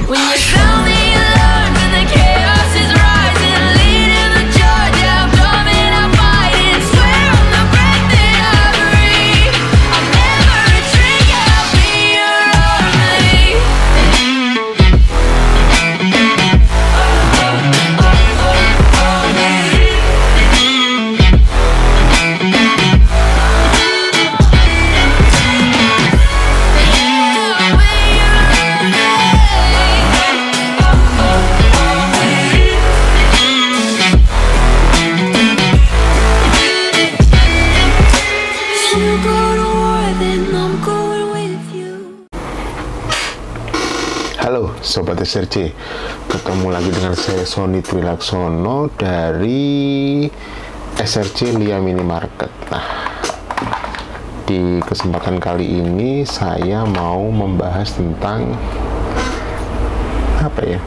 When you found me alone, when the chaos is rising, leading the charge, I'm coming, I'm fighting. Swear on the breath that I breathe, I'll never retreat. I'll be your Halo Sobat SRC, ketemu lagi dengan saya Sony Twilaksono dari SRC Lia Minimarket. Nah, di kesempatan kali ini saya mau membahas tentang apa ya?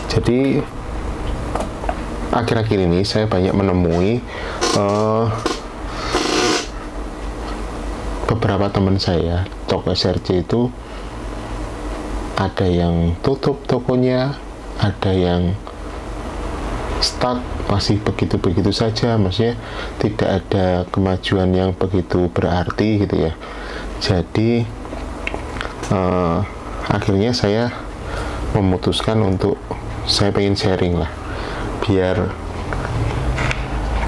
Jadi akhir-akhir ini saya banyak menemui beberapa teman saya toko SRC itu ada yang tutup tokonya, ada yang stuck masih begitu-begitu saja, maksudnya tidak ada kemajuan yang begitu berarti gitu ya. Jadi akhirnya saya memutuskan untuk saya pengen sharing lah, biar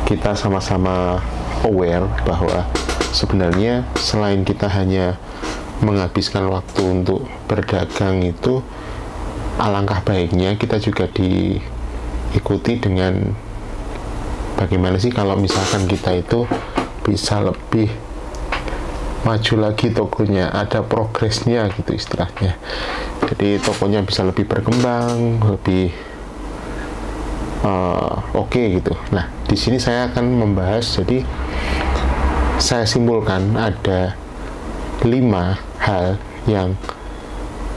kita sama-sama aware bahwa sebenarnya selain kita hanya menghabiskan waktu untuk berdagang, itu alangkah baiknya kita juga diikuti dengan bagaimana sih kalau misalkan kita itu bisa lebih maju lagi tokonya, ada progresnya gitu istilahnya. Jadi tokonya bisa lebih berkembang, lebih oke gitu. Nah, di sini saya akan membahas, jadi saya simpulkan ada 5 hal yang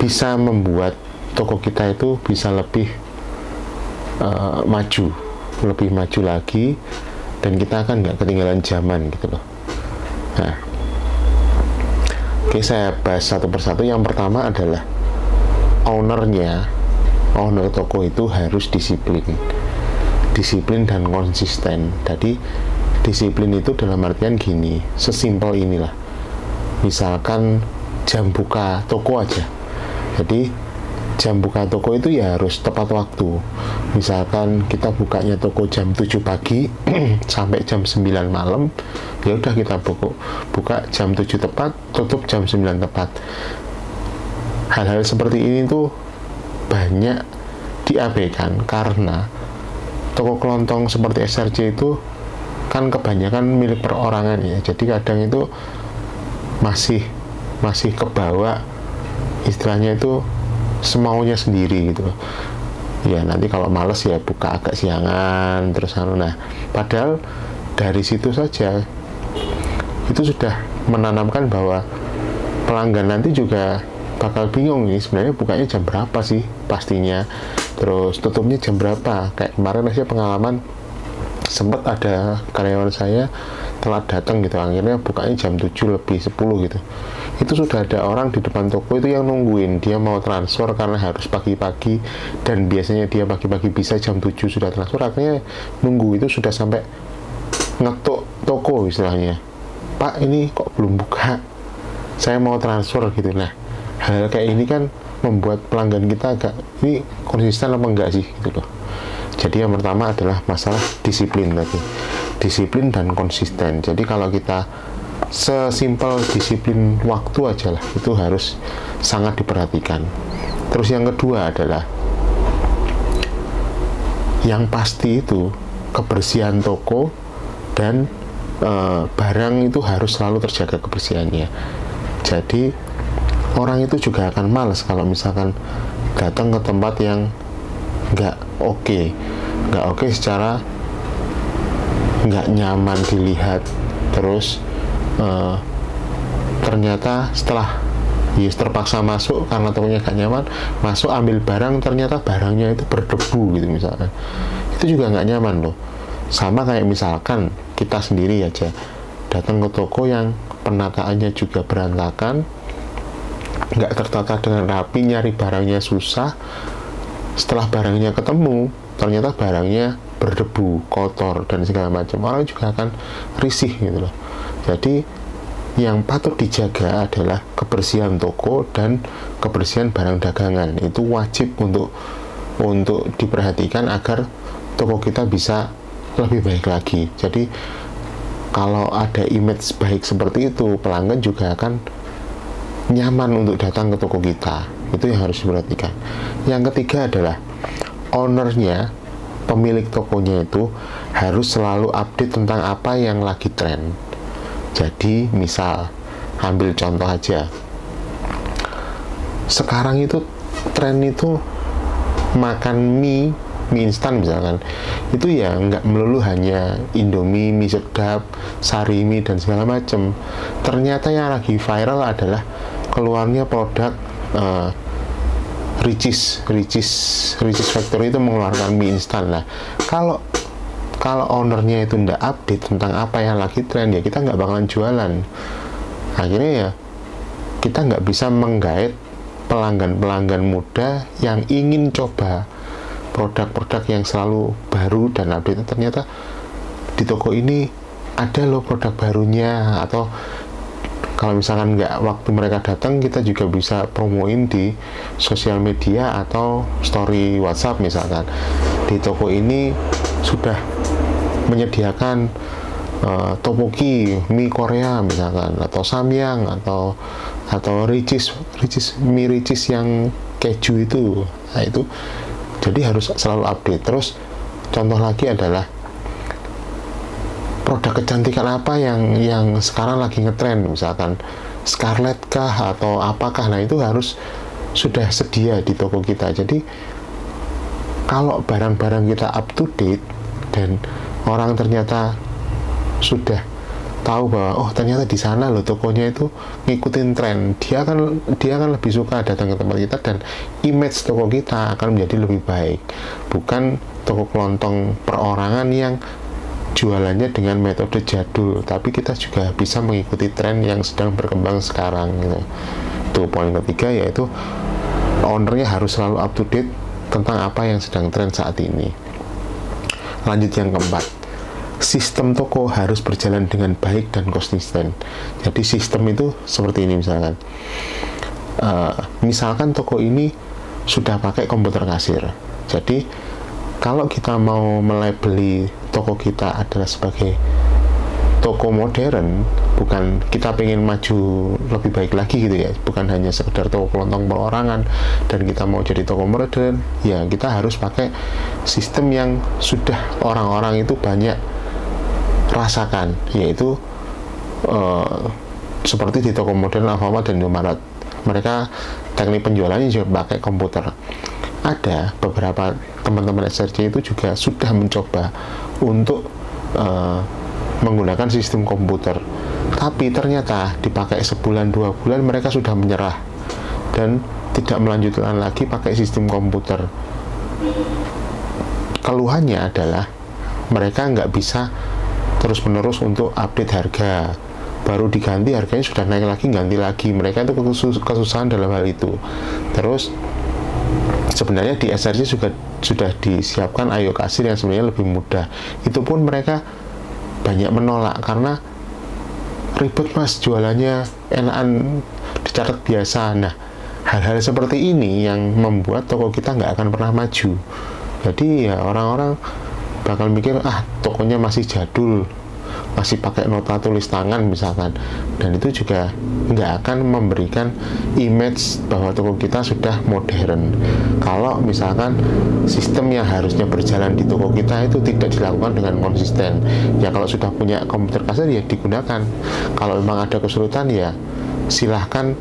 bisa membuat toko kita itu bisa lebih lebih maju lagi, dan kita akan nggak ketinggalan zaman gitu loh. Nah, oke, saya bahas satu persatu. Yang pertama adalah owner toko itu harus disiplin dan konsisten. Jadi disiplin itu dalam artian gini, sesimpel inilah. Misalkan jam buka toko aja, jadi jam buka toko itu ya harus tepat waktu. Misalkan kita bukanya toko jam 7 pagi sampai jam 9 malam, ya udah kita buka jam 7 tepat, tutup jam 9 tepat. Hal-hal seperti ini tuh banyak diabaikan karena toko kelontong seperti SRC itu kan kebanyakan milik perorangan ya, jadi kadang itu masih kebawa istilahnya itu semaunya sendiri gitu ya. Nanti kalau males ya buka agak siangan terus nah, padahal dari situ saja itu sudah menanamkan bahwa pelanggan nanti juga bakal bingung nih, sebenarnya bukanya jam berapa sih pastinya, terus tutupnya jam berapa. Kayak kemarin saya pengalaman, sempat ada karyawan saya telat datang gitu, akhirnya bukanya jam 7 lebih 10 gitu. Itu sudah ada orang di depan toko itu yang nungguin, dia mau transfer karena harus pagi-pagi, dan biasanya dia pagi-pagi bisa jam 7 sudah transfer, akhirnya nunggu itu sudah sampai ngetuk toko istilahnya, Pak ini kok belum buka, saya mau transfer gitu. Nah, hal kayak ini kan membuat pelanggan kita agak, ini konsisten apa enggak sih gitu loh. Jadi yang pertama adalah masalah disiplin tadi, disiplin dan konsisten. Jadi kalau kita sesimpel disiplin waktu aja lah, itu harus sangat diperhatikan. Terus yang kedua adalah yang pasti itu kebersihan toko, dan barang itu harus selalu terjaga kebersihannya. Jadi orang itu juga akan malas kalau misalkan datang ke tempat yang nggak oke secara nggak nyaman dilihat, terus ternyata setelah terpaksa masuk karena tokonya gak nyaman, masuk ambil barang, ternyata barangnya itu berdebu gitu misalkan, itu juga nggak nyaman loh. Sama kayak misalkan kita sendiri aja datang ke toko yang penataannya juga berantakan, nggak tertata dengan rapi, nyari barangnya susah. Setelah barangnya ketemu, ternyata barangnya berdebu, kotor, dan segala macam. Orang juga akan risih gitu loh. Jadi yang patut dijaga adalah kebersihan toko dan kebersihan barang dagangan. Itu wajib untuk diperhatikan agar toko kita bisa lebih baik lagi. Jadi kalau ada image baik seperti itu, pelanggan juga akan nyaman untuk datang ke toko kita. Itu yang harus diperhatikan. Yang ketiga adalah ownernya, pemilik tokonya itu harus selalu update tentang apa yang lagi tren. Jadi misal, ambil contoh aja, sekarang itu tren itu makan mie instan misalkan, itu ya nggak melulu hanya Indomie, mie sedap, sari mie, dan segala macam. Ternyata yang lagi viral adalah keluarnya produk Ricis Factory itu mengeluarkan mie instan lah. Kalau ownernya itu nggak update tentang apa yang lagi tren, ya kita nggak bakalan jualan. Akhirnya ya kita nggak bisa menggait pelanggan muda yang ingin coba produk-produk yang selalu baru dan update. Ternyata di toko ini ada loh produk barunya, atau kalau misalkan nggak waktu mereka datang, kita juga bisa promoin di sosial media atau story WhatsApp misalkan. Di toko ini sudah menyediakan tteokbokki, mie Korea misalkan, atau samyang, atau mie ricis yang keju itu. Nah, itu jadi harus selalu update. Terus contoh lagi adalah produk kecantikan apa yang sekarang lagi ngetren, misalkan Scarlett kah atau apakah. Nah, itu harus sudah sedia di toko kita. Jadi kalau barang-barang kita up to date dan orang ternyata sudah tahu bahwa oh ternyata di sana loh tokonya itu ngikutin tren, dia akan lebih suka datang ke tempat kita, dan image toko kita akan menjadi lebih baik. Bukan toko kelontong perorangan yang jualannya dengan metode jadul, tapi kita juga bisa mengikuti tren yang sedang berkembang sekarang gitu. Itu poin ketiga, yaitu ownernya harus selalu up to date tentang apa yang sedang tren saat ini. Lanjut yang keempat, sistem toko harus berjalan dengan baik dan konsisten. Jadi sistem itu seperti ini, misalkan toko ini sudah pakai komputer kasir. Jadi kalau kita mau melabeli toko kita adalah sebagai toko modern, bukan kita pengen maju lebih baik lagi gitu ya, bukan hanya sekedar toko kelontong perorangan, dan kita mau jadi toko modern, ya kita harus pakai sistem yang sudah orang-orang itu banyak rasakan, yaitu seperti di toko modern Alfamart dan Indomaret. Mereka teknik penjualannya juga pakai komputer. Ada beberapa teman-teman SRC itu juga sudah mencoba untuk menggunakan sistem komputer, tapi ternyata dipakai sebulan 2 bulan mereka sudah menyerah dan tidak melanjutkan lagi pakai sistem komputer. Keluhannya adalah mereka nggak bisa terus-menerus untuk update harga, baru diganti harganya sudah naik lagi, ganti lagi. Mereka itu kesusahan dalam hal itu. Terus sebenarnya di SRC sudah disiapkan IO kasir yang sebenarnya lebih mudah. Itu pun mereka banyak menolak karena ribet mas, jualannya enakan dicatat biasa. Nah, hal-hal seperti ini yang membuat toko kita nggak akan pernah maju. Jadi ya orang-orang bakal mikir, tokonya masih jadul, masih pakai nota tulis tangan misalkan, dan itu juga nggak akan memberikan image bahwa toko kita sudah modern. Kalau misalkan sistem yang harusnya berjalan di toko kita itu tidak dilakukan dengan konsisten, ya kalau sudah punya komputer kasir ya digunakan. Kalau memang ada kesulitan ya silahkan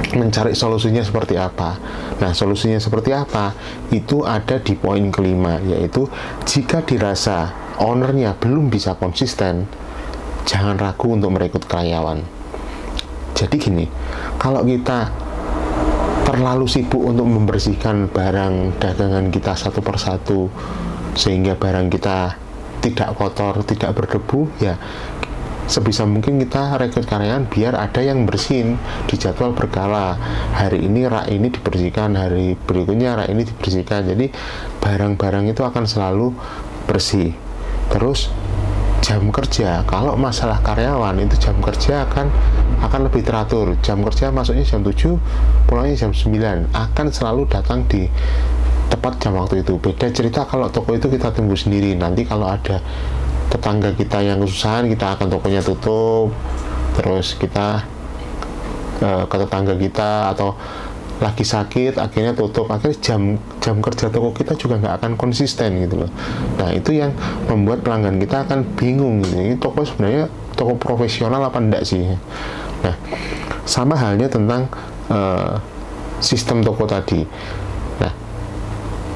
mencari solusinya seperti apa. Nah, solusinya seperti apa? Itu ada di poin kelima, yaitu jika dirasa ownernya belum bisa konsisten, jangan ragu untuk merekrut karyawan. Jadi gini, kalau kita terlalu sibuk untuk membersihkan barang dagangan kita satu persatu sehingga barang kita tidak kotor, tidak berdebu, ya sebisa mungkin kita rekrut karyawan biar ada yang bersihin di jadwal berkala. Hari ini rak ini dibersihkan, hari berikutnya rak ini dibersihkan. Jadi barang-barang itu akan selalu bersih. Terus jam kerja, kalau masalah karyawan itu jam kerja akan lebih teratur. Jam kerja masuknya jam 7, pulangnya jam 9, akan selalu datang di tepat jam waktu itu. Beda cerita kalau toko itu kita tunggu sendiri. Nanti kalau ada tetangga kita yang kesusahan, kita akan tokonya tutup, terus kita ke tetangga kita atau lagi sakit akhirnya tutup, akhirnya jam kerja toko kita juga nggak akan konsisten gitu loh. Nah itu yang membuat pelanggan kita akan bingung gitu. Ini toko sebenarnya toko profesional apa enggak sih? Nah sama halnya tentang sistem toko tadi. Nah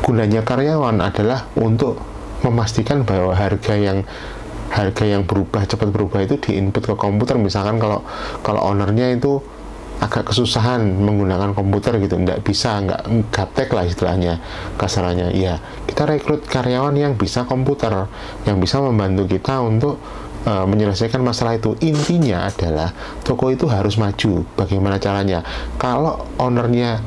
gunanya karyawan adalah untuk memastikan bahwa harga yang cepat berubah itu diinput ke komputer. Misalkan kalau ownernya itu agak kesusahan menggunakan komputer gitu, nggak gaptek lah istilahnya, kasarannya, ya kita rekrut karyawan yang bisa komputer, yang bisa membantu kita untuk menyelesaikan masalah itu. Intinya adalah toko itu harus maju. Bagaimana caranya? Kalau ownernya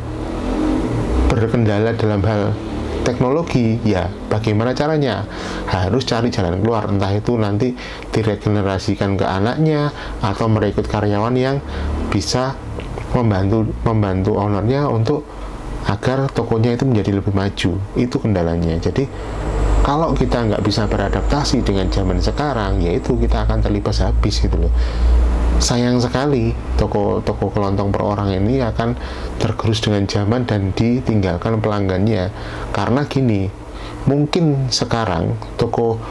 berkendala dalam hal teknologi, ya bagaimana caranya? Harus cari jalan keluar, entah itu nanti diregenerasikan ke anaknya atau merekrut karyawan yang bisa membantu ownernya untuk agar tokonya itu menjadi lebih maju. Itu kendalanya. Jadi kalau kita nggak bisa beradaptasi dengan zaman sekarang, yaitu kita akan terlibat habis gitu loh. Sayang sekali toko kelontong per orang ini akan tergerus dengan zaman dan ditinggalkan pelanggannya. Karena gini, mungkin sekarang toko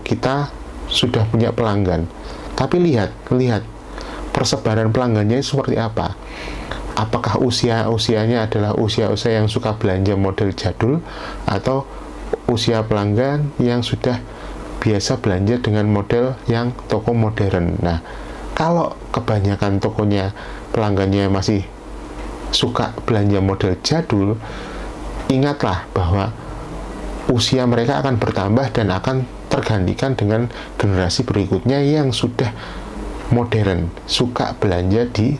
kita sudah punya pelanggan, tapi lihat persebaran pelanggannya seperti apa. Apakah usianya adalah usia yang suka belanja model jadul, atau usia pelanggan yang sudah biasa belanja dengan model yang toko modern. Nah, kalau kebanyakan tokonya pelanggannya masih suka belanja model jadul, ingatlah bahwa usia mereka akan bertambah dan akan tergantikan dengan generasi berikutnya yang sudah modern, suka belanja di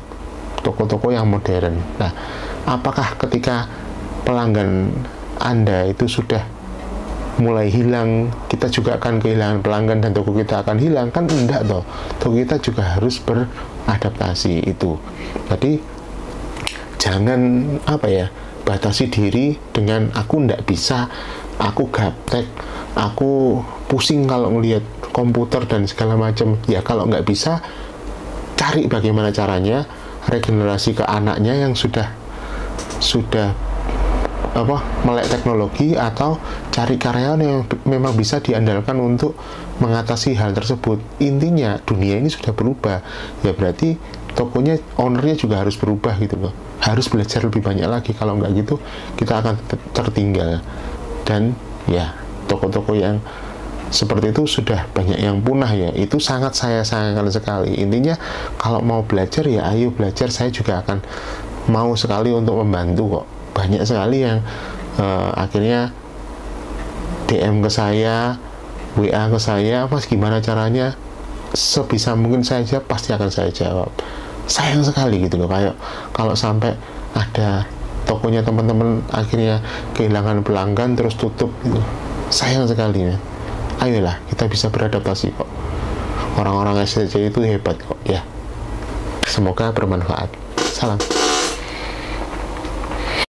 toko-toko yang modern. Nah, apakah ketika pelanggan Anda itu sudah mulai hilang, kita juga akan kehilangan pelanggan dan toko kita akan hilang? Kan enggak toh. Toko kita juga harus beradaptasi itu. Jadi jangan batasi diri dengan aku enggak bisa, aku gaptek, aku pusing kalau melihat komputer dan segala macam. Ya kalau nggak bisa, cari bagaimana caranya regenerasi ke anaknya yang sudah melek teknologi, atau cari karyawan yang memang bisa diandalkan untuk mengatasi hal tersebut. Intinya dunia ini sudah berubah, ya berarti tokonya, ownernya juga harus berubah gitu loh, harus belajar lebih banyak lagi. Kalau nggak gitu kita akan tertinggal. Dan ya toko-toko yang seperti itu sudah banyak yang punah ya, itu sangat saya sayangkan sekali. Intinya kalau mau belajar ya ayo belajar, saya juga akan mau sekali untuk membantu kok. Banyak sekali yang akhirnya DM ke saya, WA ke saya, Mas gimana caranya, sebisa mungkin saya jawab, pasti akan saya jawab. Sayang sekali gitu loh, kayak kalau sampai ada tokonya teman-teman akhirnya kehilangan pelanggan terus tutup gitu. Sayang sekali ya. Ayolah, kita bisa beradaptasi kok. Orang-orang SDC itu hebat kok ya. Semoga bermanfaat. Salam.